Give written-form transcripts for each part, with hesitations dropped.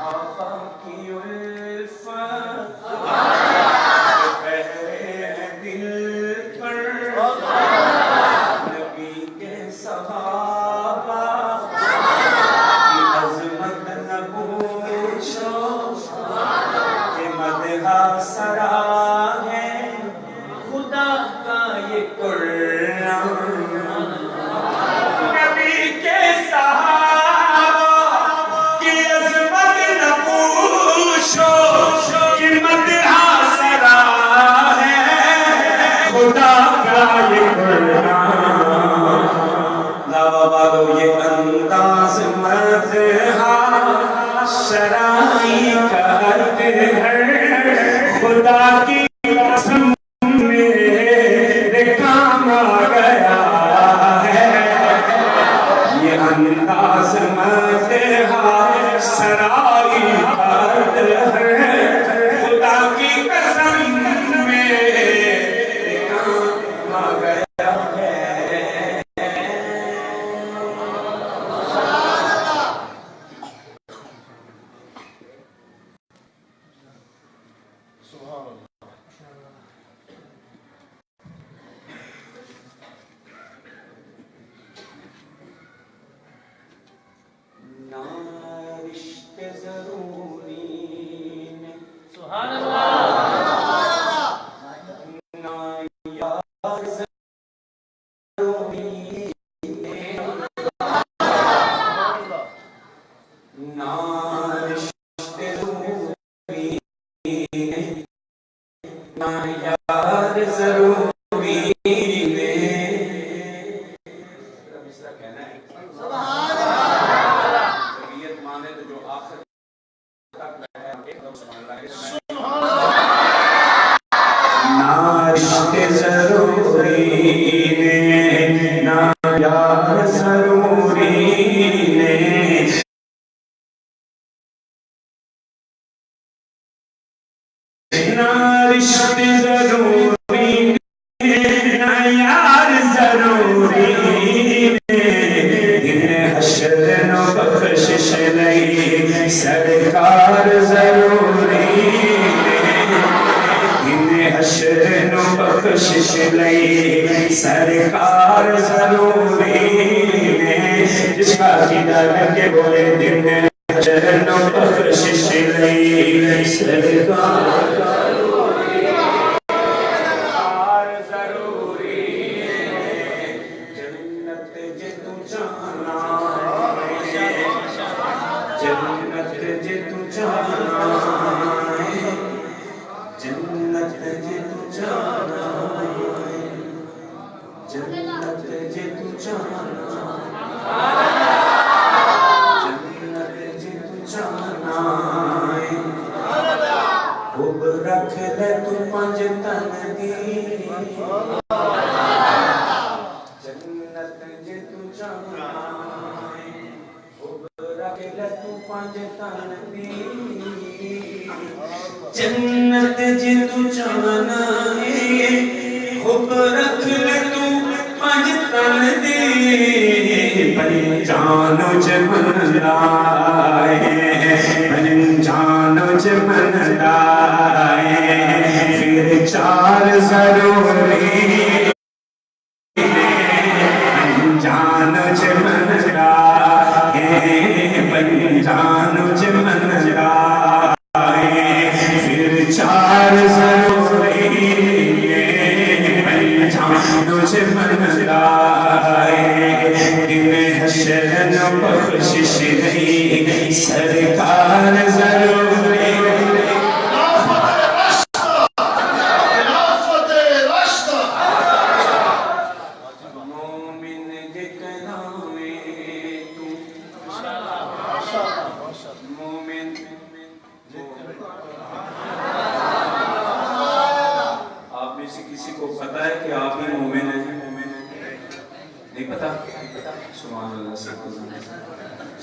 آقا کی الفت پہرے دل پر نبی کے صحابہ کی عظمت نہ پوچھو کہ مدحہ سرا ہے خدا کا یہ قرآن نبی کے صحابہ کی عظمت نہ پوچھو کہ مدحہ سرا ہے خدا کا یہ قرآن لاوا والو یہ انداز مدحہ شرائی کرتے ہیں خدا کی قسم میرے کام آ گیا ہے یہ انداز مدحہ شرائی کرتے ہیں خدا کی قسم میرے کام آ گیا ہے نہ رشتے ضروری نے سبحان اللہ نہ یار ضروری نے نہ رشتے ضروری نے نہ یار ضروری نے کہنا ہے نہ رشتے ضروری نے نہ یار ضروری نے نہ رشتے ضروری نے نہ یار ضروری نے دن حشر نو بخشش نہیں سرکار ضروری دن حشر نو بخشش نہیں سرکار ضروری نے جس کا عقیدہ کر کے بولے دن حشر نو بخشش نہیں سرکار رکھ لے تو پنج تن دی جنت جے تو چاہنا رکھ لے تو پنج تن دی جنت جے تو چاہنا خوب رکھ لے تو پنج تن دی پنجانو جمن لائے پنجانو جمن لائے پھر چار ضروری پنجانو جمن لائے پنجانو جمن لائے پھر چار ضروری پنجانو جمن لائے دن حشر نو بخشش نہیں سرکار ضروری آپ میں سے کسی کو پتا ہے کہ آپ ہی مومن ہیں نہیں پتا سبحان اللہ سے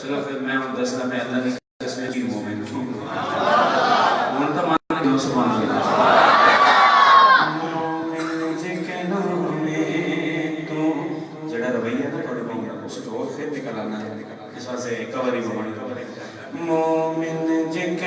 چلو پھر میں ہوں دس میں اللہ کی قسم کی مومن ہوں مونتا ماننے دو سبحان اللہ مومن جے کے نامے تو جڑا رویہ ہے تھوڑے بہت اس کو اور پھر نکل آنا ہے اس واسطے کوری بہانی مومن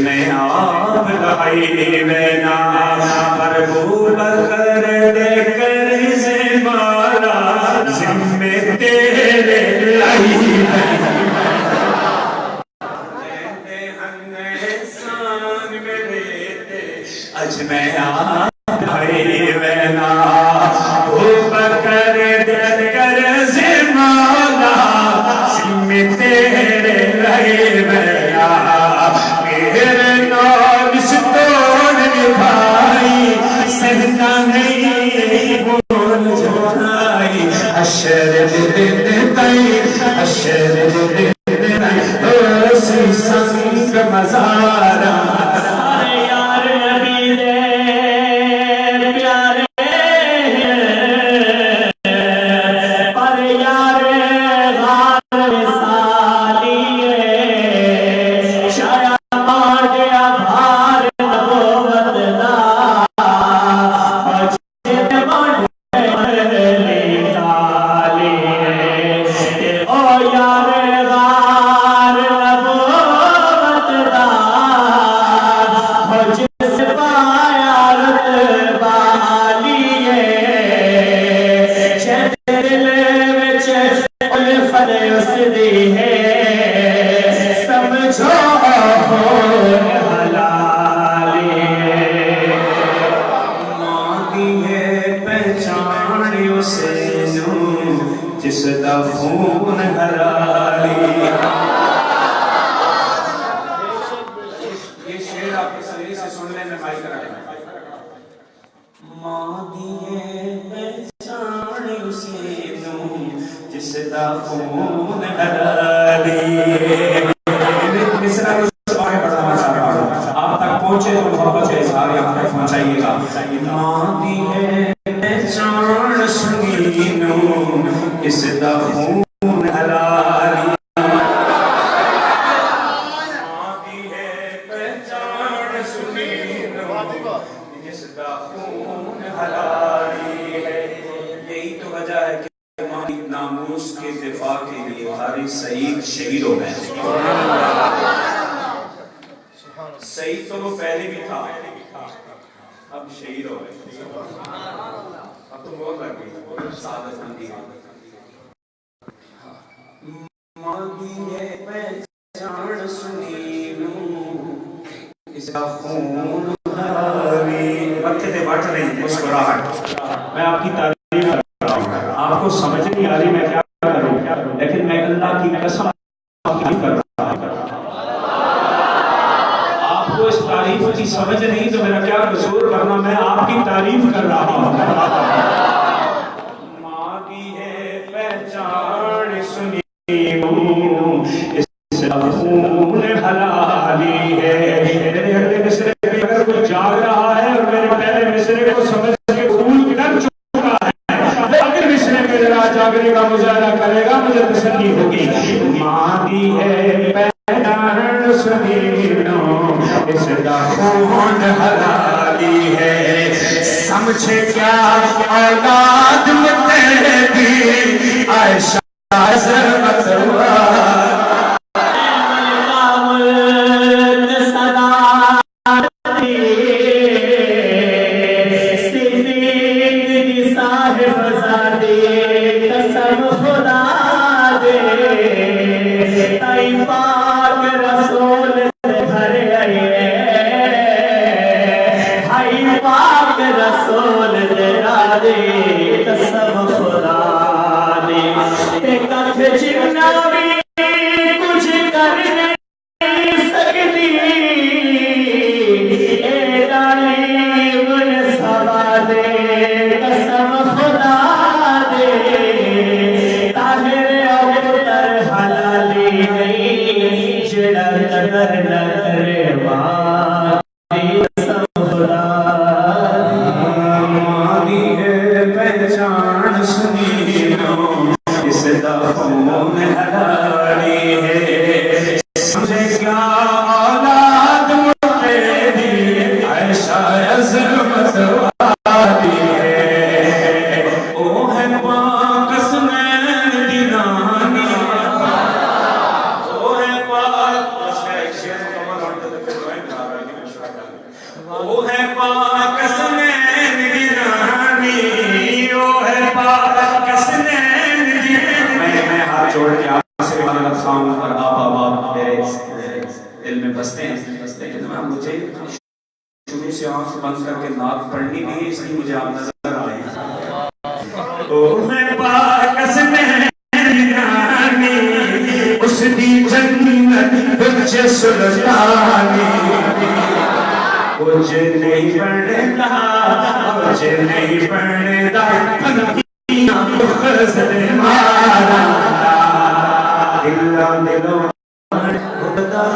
چشمے آب لائی لینا پر ابو بکر دے کر زمارا ذمے تیرے لائی لینا اج میں آئی وینا اوپر کر دل کر زمانہ سمی تیرے لئی وینا میرے نام ستون نبھائی سہتا نہیں بول جائی حشر دن تائی حشر دن تائی سی سنگ مزارہ جس دا خون حلالی یہ شعر آپ کے سنگی سے سن لیں میں مائک رکھنا ماں دیئے پہچان اسے نو جس دا خون حلالی مصرہ کو آگے بڑھانا چاہتا ہوں آپ تک پہنچے تو محبت کے اظہار یہاں تک پہنچائیے گا ماں دیئے پہچان سنگی نو اس دا خون حلالی آتی ہے پہچان سنی نو اس دا خون حلالی ہے یہی تو وجہ ہے کہ ہماری ناموس کے دفاع کے لیے حارث سعید شہید ہو گئے سعید تو وہ پہلے بھی تھا اب شہید ہو گئے اب تو بہت لگ گئی سعادت مندی ماں پہچان سنی نو اس کا خون حلالی وقت دے وٹ نہیں مسکراہٹ میں آپ کی تعریف کر رہا ہوں آپ کو سمجھ نہیں آ رہی میں کیا کروں لیکن میں اللہ کی قسم کر رہا ہوں آپ کو اس تعریف کی سمجھ نہیں تو میرا کیا قصور کرنا میں آپ کی تعریف کر رہا ہوں ماں کی ہے پہچان سنی اس کا خون حلالی ہے میرے اگلے مصرے پہ اگر کوئی جاگ رہا ہے اور میرے پہلے مصرے کو سمجھ کے قبول کر چکا ہے اگر مصرے پہ ذرا جاگنے کا مظاہرہ کرے گا مجھے تسلی ہوگی ماں دی ہے پہچان سنی نو اس کا خون حلالی ہے سمجھے کیا اولاد متحدی عائشہ عظمت سے آنکھ بند کر کے نعت پڑھنی بھی ہے، اس لیے مجھے آپ نظر آئے. پاکس مہرانی اس دی جنت بچ سلطانی کچھ نہیں بڑھتا کچھ نہیں بڑھتا خزر مارا دلوں خدا